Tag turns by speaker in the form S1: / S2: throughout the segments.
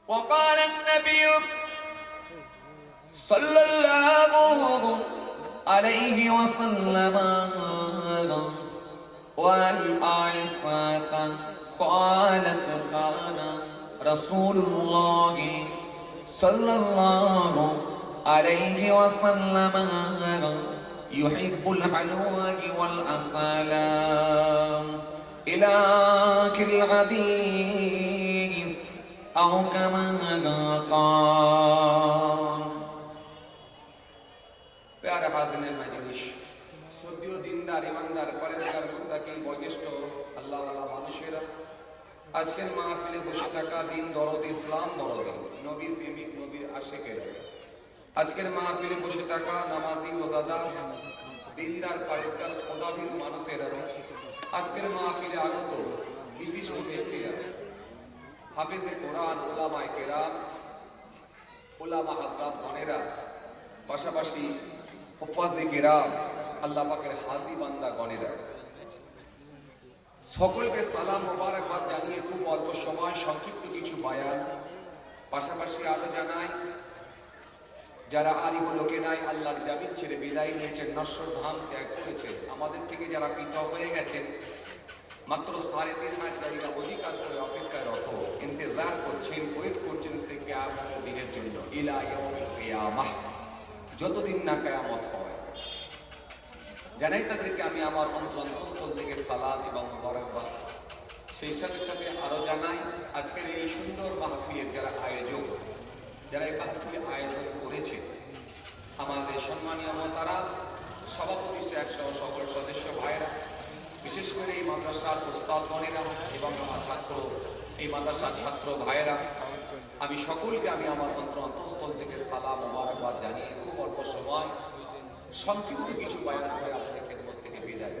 S1: وقال النبي صلى الله عليه وسلم وعن عائشة قالت كان رسول الله صلى الله عليه وسلم يحب الحلوى والعسل إلى آخر الحديث أو كما قال প্যারা হাজিরের মজলিস সদ্য দিনদার ইমানদার পরেজগার মুত্তাকি বয়োজ্যেষ্ঠ আল্লাহওয়ালা মানুষেরা আজকের মাহফিলে বসে থাকা দিন দরদ ইসলাম দরদ নবীর প্রেমিক নবীর আশিকেরা আজকের মাহফিলে বসে থাকা নামাজি রোজাদার দিনদার পরেজগার খোদাভীর মানুষেরা আজকের মাহফিলে আগত বিশিষ্ট ব্যক্তিরা হাফেজে কোরআন ওলামায়ে কেরাম ওলামা হযরত গণেরা পাশাপাশি হুফাজে কেরাম আল্লাহ পাকের হাজী বান্দা গণেরা সকলকে সালাম মোবারকবাদ জানিয়ে খুব অল্প সময় সংক্ষিপ্ত কিছু বয়ান পাশাপাশি আরো জানাই যারা আলিম লোকে নাই আল্লাহর জামিন ছেড়ে বিদায় নিয়েছেন নশ্বর ধাম ত্যাগ করেছেন আমাদের থেকে যারা পৃথক হয়ে গেছেন মাত্র 3.5 হাত জায়গা অধিকার করে অপেক্ষায় রত ইন্তজার করছেন ওয়েট করছেন সে কিয়ামতের দিনের জন্য ইলা ইয়াউমিল কিয়ামাহ যতদিন না কিয়ামত হয় জানাই তাদেরকে আমি আমার অন্তরস্থল থেকে সালাম এবং মোবারকবাদ সেই সাথে সাথে আরো জানাই আজকের এই সুন্দর মাহফিলের যারা আয়োজক যারা এই মাহফিলের আয়োজন করেছে আমাদের সম্মানীয় মহতারা সভাপতি সাহেব সহ সকল সদস্য ভাইরা বিশেষ করে এই মাদ্রাসার উস্তাদগণেরা এবং আমার ছাত্র এই মাদ্রাসার ছাত্র ভাইয়েরা আমি সকলকে আমি আমার অন্তরস্থল থেকে সালাম মোবারকবাদ জানিয়ে খুব অল্প সময় সংক্ষিপ্ত কিছু বয়ান করে আপনাদের খেদমত থেকে বিদায়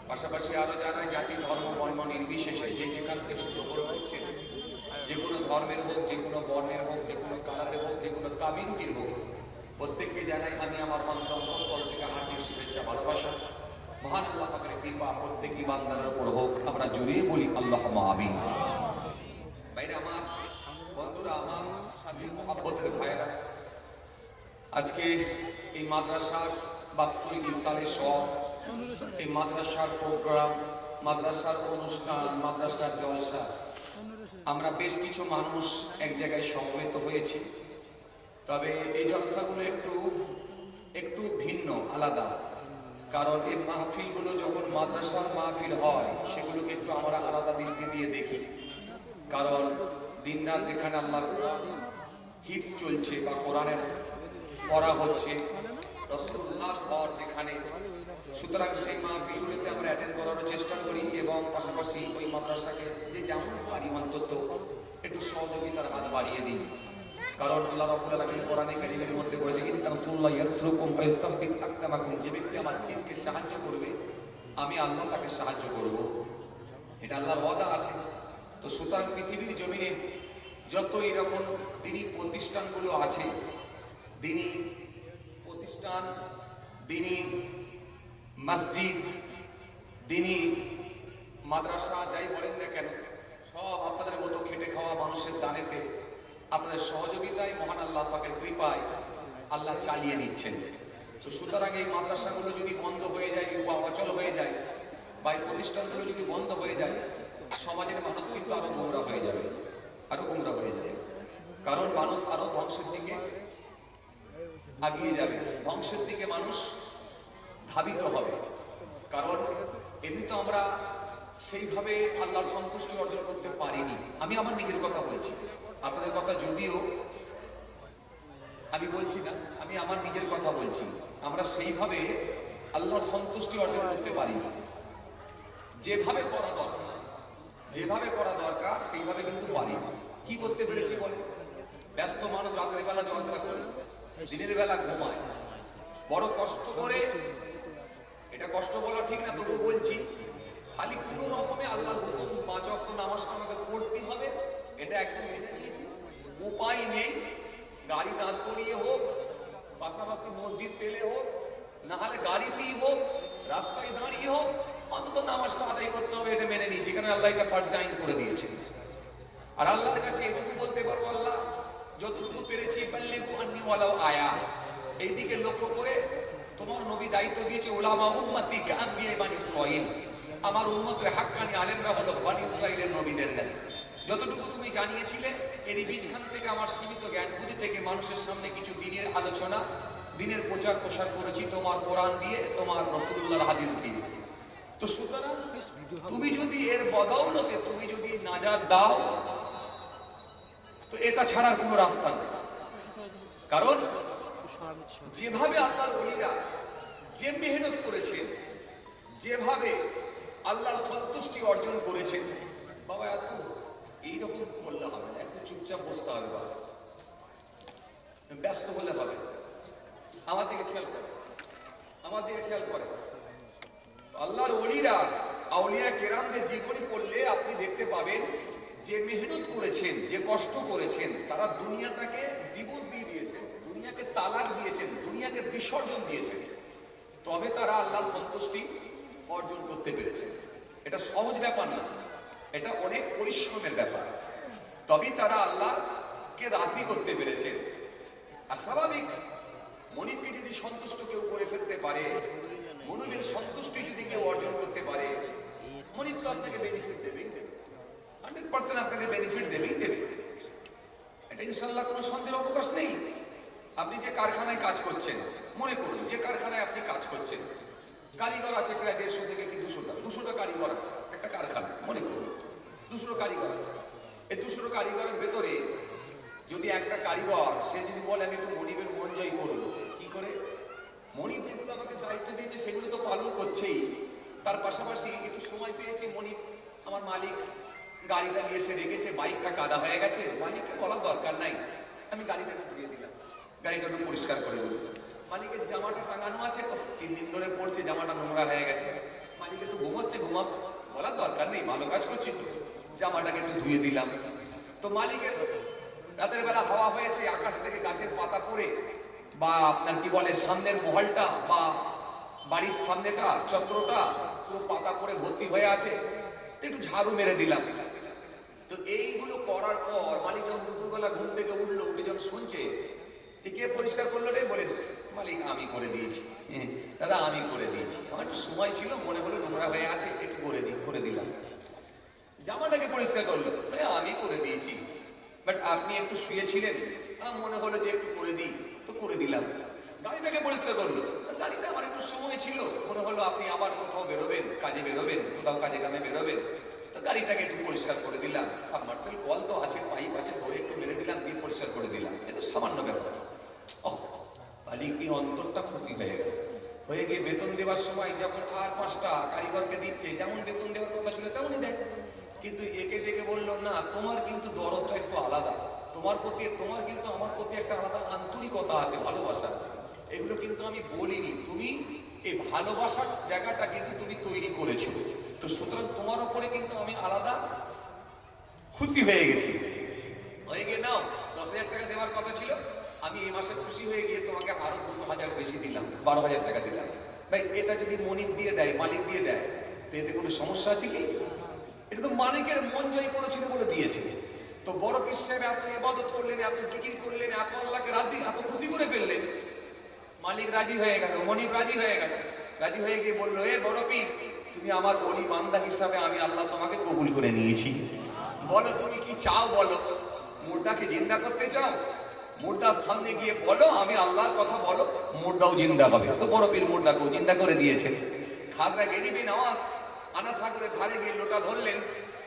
S1: পাশাপাশি আরো জানাই জাতি ধর্ম বর্ণ নির্বিশেষে যে যেখান থেকে শ্রবণ করছেন যে কোনো ধর্মের হোক যে কোনো বর্ণের হোক যে কোনো কালারের হোক যে কোনো কমিউনিটির হোক প্রত্যেককে জানাই আমি আমার অন্তরস্থল থেকে হার্দিক শুভেচ্ছা ভালোবাসা মহান আল্লাহ পাকের কৃপা প্রত্যেকই বান্দার উপর হোক আমরা জুড়ে বলি আল্লাহুম্মা আমিন ভাইরা আমার বন্ধুরা আমার সাথী মুহাব্বতের ভাইরা আজকে এই মাদ্রাসার বাৎসরিক ইফতারের সহ এই মাদ্রাসার প্রোগ্রাম মাদ্রাসার অনুষ্ঠান মাদ্রাসার জলসা আমরা বেশ কিছু মানুষ এক জায়গায় সমবেত হয়েছি তবে এই জলসাগুলো একটু ভিন্ন আলাদা কারণ এই মাহফিলগুলো যখন মাদ্রাসার মাহফিল হয় সেগুলোকে একটু আমরা আলাদা দৃষ্টি দিয়ে দেখি কারণ দিনরাত যেখানে আল্লাহর হিটস চলছে বা কোরআনের পড়া হচ্ছে রাসূলুল্লাহর ঘর যেখানে সুতরাং সেই মাহফিলগুলোতে আমরা অ্যাটেন্ড করার চেষ্টা করি এবং পাশাপাশি ওই মাদ্রাসাকে যে যেমন পারি অন্তত একটু সহযোগিতার হাত বাড়িয়ে দিই কারণ আল্লাহ রাব্বুল আলামিন কোরআনে কারীমের মধ্যে বলেছে ইন্না রাসূলুল্লাহ ইয়ানসুরুকুম ওয়া ইউসাব্বিত আকদামাকুম যে ব্যক্তি আমার দ্বীনকে সাহায্য করবে আমি আল্লাহ তাকে সাহায্য করব এটা আল্লাহর ওয়াদা আছে তো সুতরাং পৃথিবীর জমিনে যত এরকম দ্বীনি প্রতিষ্ঠানগুলো আছে দ্বীনি প্রতিষ্ঠান দ্বীনি মসজিদ দ্বীনি মাদ্রাসা যাই বলেন না কেন সব আপনাদের মতো খেটে খাওয়া মানুষের দানেতে আপনাদের সহযোগিতায় মহান আল্লাহ পাকের কৃপায় আল্লাহ চালিয়ে নিচ্ছেন তো সুতরাং এই মাদ্রাসাগুলো যদি বন্ধ হয়ে যায় বা অচল হয়ে যায় বা এই প্রতিষ্ঠানগুলো যদি বন্ধ হয়ে যায় সমাজের মানুষ কিন্তু আরো গোমরা হয়ে যাবে কারণ মানুষ আরো ধ্বংসের দিকে আগিয়ে যাবে ধ্বংসের দিকে মানুষ ধাবিত হবে কারণ এমনি তো আমরা সেইভাবে আল্লাহর সন্তুষ্টি অর্জন করতে পারিনি আমি আমার নিজের কথা বলছি আপনাদের কথা যদিও আমি বলছি না আমি আমার নিজের কথা বলছি আমরা সেইভাবে আল্লাহর সন্তুষ্টি অর্জন করতে পারিনি যেভাবে করা দরকার সেইভাবে কিন্তু পারিনি কি করতে পেরেছি বলে ব্যস্ত মানুষ রাতের বেলা জলসা করে দিনের বেলা ঘুমায় বড় কষ্ট করে এটা কষ্ট বলা ঠিক না তবু বলছি খালি কোনো রকমে আল্লাহর হুকুম 5 ওয়াক্ত নামাজটা আমাকে পড়তেই হবে এটা একদম মেনে নিয়েছি উপায় নেই গাড়ি দাঁড় করিয়ে হোক পাশাপাশি মসজিদ পেলে হোক না হলে গাড়িতেই হোক রাস্তায় দাঁড়িয়ে হোক অন্তত নামাজটা আদায় করতে হবে এটা মেনে নিয়েছি কারণ আল্লাহ এটা ফারজ আইন করে দিয়েছে আর আল্লাহর কাছে এটুকু বলতে পারবো আল্লাহ ওয়ালাউ আয়া। এইদিকে লক্ষ্য করে তোমার নবী দায়িত্ব দিয়েছে উলামা উম্মতি কাআনবিয়া বানি ইসরাঈল, আমার উম্মতের হাক্কানি আলেমরা হলো বনি ইসরাঈলের নবীদের ন্যায়। যতটুকু তুমি জানিয়েছিলে এরই বীজখান থেকে আমার সীমিত জ্ঞান বুদ্ধি থেকে মানুষের সামনে কিছু দিনের আলোচনা, দিনের প্রচার প্রসার করেছি তোমার কোরআন দিয়ে, তোমার রাসূলুল্লাহর হাদিস দিয়ে। তো সুতরাং তুমি যদি এর বদৌলতে তুমি যদি নাজাত দাও, তো এটা ছাড়ার কোনো রাস্তা নেই। কারণ যেভাবে আল্লাহর ওলিরা যে মেহনত করেছেন, যেভাবে আল্লাহর সন্তুষ্টি অর্জন করেছেন, বাবা এত এইরকম বললে হবে না, একটু চুপচাপ বসতে হবে, বাবা ব্যস্ত হলে হবে। আমার দিকে খেয়াল করে, আমার দিকে খেয়াল করে। আল্লাহর ওলিরা আউলিয়া কেরামদের জীবনী পড়লে আপনি দেখতে পাবেন যে মেহনত করেছেন, যে কষ্ট করেছেন, তারা দুনিয়াটাকে ডিভোর্স দিয়ে দিয়েছেন, দুনিয়াকে তালাক দিয়েছেন, দুনিয়াকে বিসর্জন দিয়েছেন, তবে তারা আল্লাহর সন্তুষ্টি অর্জন করতে পেরেছে। এটা সহজ ব্যাপার না, এটা অনেক পরিশ্রমের ব্যাপার, তবেই তারা আল্লাহকে রাজি করতে পেরেছে। আর স্বাভাবিক মনিবকে যদি সন্তুষ্ট কেউ করে ফেলতে পারে, মনিবের সন্তুষ্টি যদি কেউ অর্জন করতে পারে, মনিব তো আপনাকে বেনিফিট দেবেই দেবে, 100% আপনাকে বেনিফিট দেবেই দেবে। এটা ইনশাআল্লাহ কোনো সন্দেহের অবকাশ নেই। আপনি যে কারখানায় কাজ করছেন, মনে করুন যে কারখানায় আপনি কাজ করছেন, কারিগর আছে প্রায় 150 থেকে কি 200টা কারিগর আছে একটা কারখানায়, মনে করুন 200 কারিগর আছে। এই 200 কারিগরের ভেতরে যদি একটা কারিগর সে যদি বলে আমি একটু মনিবের মন জয় করবো, কি করে? মনিব যেগুলো আমাকে দায়িত্ব দিয়েছে সেগুলো তো পালন করছেই, তার পাশাপাশি একটু সময় পেয়েছে মনিব, আমার মালিক গাড়িটা নিয়ে এসে রেখেছে, বাইকটা কাদা হয়ে গেছে, মালিককে বলার দরকার নাই, আমি গাড়িটা ধুয়ে দিলাম, গাড়িটা একটু পরিষ্কার করে দিল। মালিকের জামাটা টাঙানো আছে, 3 দিন ধরে পড়ছে, জামাটা নোংরা হয়ে গেছে, মালিক একটু ঘুমাচ্ছে, বলার দরকার নেই, ভালো কাজ করছি তো, জামাটাকে একটু ধুয়ে দিলাম। তো মালিকের রাতের বেলা হাওয়া হয়েছে, আকাশ থেকে গাছের পাতা পড়ে, বা আপনার কি বলে সামনের মহলটা বা বাড়ির সামনেটা চত্বরটা পুরো পাতা পড়ে ভর্তি হয়ে আছে, একটু ঝাড়ু মেরে দিলাম। তো এইগুলো করার পর মালিক যখন দুপুরবেলা ঘুম থেকে উঠলো, উঠে যখন শুনছে যে কে পরিষ্কার করলো রে, বলেছে মালিক আমি করে দিয়েছি, দাদা আমি করে দিয়েছি, আমার একটু সময় ছিল, মনে হলো নোংরা হয়ে আছে, একটু করে দিলাম। জামাটাকে পরিষ্কার করলো, মানে আমি করে দিয়েছি, বাট আপনি একটু শুয়েছিলেন, মনে হলো যে একটু করে দিই, তো করে দিলাম। গাড়িটাকে পরিষ্কার করলো, গাড়িটা আমার একটু সময় ছিল, মনে হলো আপনি আবার কোথাও বেরোবেন, কাজে বেরোবেন, কোথাও কাজে কামে বেরোবেন, তো গাড়িটাকে একটু পরিষ্কার করে দিলাম। সাবমার্সেল কল তো আছে, পাইপ আছে, ধরে একটু মেরে দিলাম, দিয়ে পরিষ্কার করে দিলাম, এটা সামান্য ব্যাপার। মালিক কি অন্তরটা খুশি হয়ে গেল, হয়ে গিয়ে বেতন দেওয়ার সময় যখন আর 5টা কারিগরকে দিচ্ছে, যেমন বেতন দেওয়ার কথা ছিল তেমনই দেয়, কিন্তু একে দেখে বললো না তোমার কিন্তু দরদটা একটু আলাদা, তোমার কিন্তু আমার প্রতি একটা আলাদা আন্তরিকতা আছে, ভালোবাসা আছে, এগুলো কিন্তু আমি বলিনি, তুমি এই ভালোবাসার জায়গাটা কিন্তু তুমি তৈরি করেছো, তো সুতরাং তোমার উপরে কিন্তু আমি আলাদা খুশি হয়ে গেছি। হয়ে গিয়ে নাও 10,000 টাকা দেওয়ার কথা ছিল, আমি এই মাসে খুশি হয়ে গিয়ে তোমাকে আরো 2,000 বেশি দিলাম, 12,000 টাকা দিলাম। ভাই এটা যদি মনিব দিয়ে দেয়, মালিক দিয়ে দেয়, তো এতে কোনো সমস্যা আছে কি? এটা তো মালিকের মন জয় করেছিল বলে দিয়েছে। তো বড় পীর সাহেব এত ইবাদত করলেন, এত জিকির করলেন, এত আল্লাহকে রাজি, এত খুশি করে ফেললেন, মালিক রাজি হয়ে গেল, মনিব রাজি হয়ে গেল, রাজি হয়ে গিয়ে বললো এ বড় পীর, তুমি আমার ওলি বান্দা হিসাবে আমি আল্লাহ তোমাকে কবুল করে নিয়েছি, বলো তুমি কি চাও, বলো মুর্দাকে জিন্দা করতে চাও, মুর্দার সামনে গিয়ে বলো আমি আল্লাহর কথা বলো, মুর্দাও জিন্দা হবে। তো বড় পীর মুর্দাকেও জিন্দা করে দিয়েছে। খাজা গরিবি নওয়াজ আনা সাগরের ধারে গিয়ে লোটা ধরলেন,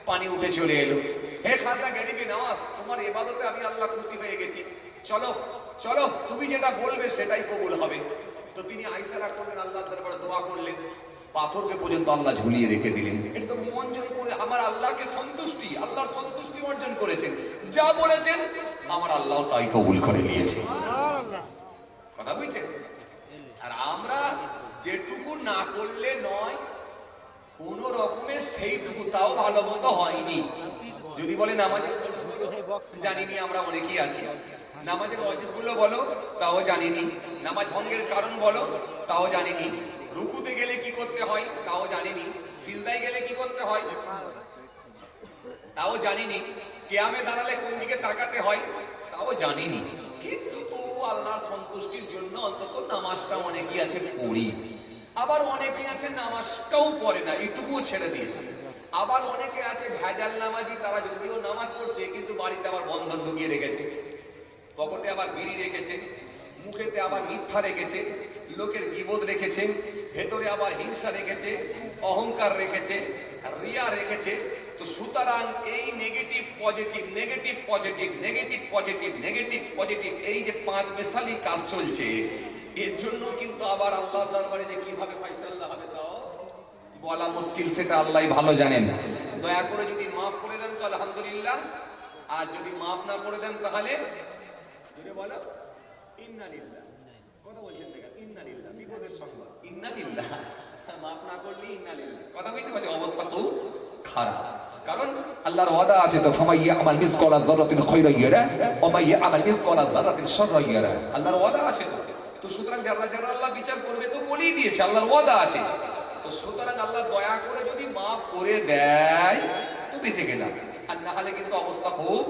S1: পানি উঠে চলে এলো। হে খাজা গরিবি নওয়াজ, তোমার ইবাদতে আমি আল্লাহ খুশি হয়ে গেছি, চলো চলো তুমি যেটা বলবে সেটাই কবুল হবে। তো তিনি আইসারা করলেন, আল্লাহর দরবারে দোয়া করলেন, পাথরকে পর্যন্ত আল্লাহ ঝুলিয়ে রেখে দিলেন। এটা তো মন জয় করে আমার আল্লাহকে সন্তুষ্টি, আল্লাহর সন্তুষ্টি অর্জন করেছেন, যা বলেছেন আমার আল্লাহ তাই কবুল করে নিয়েছে। কথা বুঝছেন? আর আমরা যেটুকু না করলে নয়, কোন রকমের সেইটুকু তাও ভালো মতো হয়নি। যদি বলে নামাজের জানিনি, আমরা অনেকেই আছি, নামাজের ওয়াজিবগুলো বলো তাও জানিনি, নামাজ ভঙ্গের কারণ বলো তাও জানিনি, রুকুতে গেলে কি করতে হয় তাও জানিনি, সিজদায় গেলে কি করতে হয় তাও জানিনি, কিয়ামে দাঁড়ালে কোন দিকে তাকাতে হয় তাও জানিনি, কিন্তু তবু আল্লাহর সন্তুষ্টির জন্য অন্তত নামাজটা অনেকেই আছে পড়ি, আবার অনেকেই আছে নামাজটাও পড়ে না, এটুকুও ছেড়ে দিয়েছে। আবার অনেকে আছে ভেজাল নামাজি, তারা যদিও নামাজ পড়ছে কিন্তু বাড়িতে আবার বন্ধন ঢুকিয়ে রেখেছে, পকেটে আবার বিড়ি রেখেছে, মুখেতে আবার মিথ্যা রেখেছে, লোকের গীবত রেখেছে, ভেতরে আবার হিংসা রেখেছে, অহংকার রেখেছে, রিয়া রেখেছে। তো সুতরাং এই negative positive negative positive negative positive negative positive এই যে পাঁচ মেশালি কাজ চলছে, এর জন্য কিন্তু আবার আল্লাহর দরবারে যে কিভাবে ফয়সালা হবে তাও বলা মুশকিল, সেটা আল্লাহই ভালো জানেন। দয়া করে যদি মাফ করে দেন তো আলহামদুলিল্লাহ, আর যদি মাফ না করে দেন তাহলে জোরে বলো ইন্নালিল্লাহ। কথা বলছেন দেখা ইন্নালিল্লাহ, বিপদের সংবাদ ইন্নালিল্লাহ। মাফ না করলে ইন্নালিল্লাহ, কথা বলতে পারছি, অবস্থা খুব খারাপ। কারণ আল্লাহর ওয়াদা আছে তো ফামাইয়া আমাল মিসকালা যারাতিন খায়রান ইয়ারা ওয়া মাইয়া আমাল মিসকালা যারাতিন শাররান ইয়ারা। আল্লাহর ওয়াদা আছে তো সুতরাং যারা যারা আল্লাহ বিচার করবে তো বলেই দিয়েছে, আল্লাহর ওয়াদা আছে। তো সুতরাং আল্লাহ দয়া করে যদি মাফ করে দেয় তো বেঁচে গেলাম, আর না হলে কিন্তু অবস্থা খুব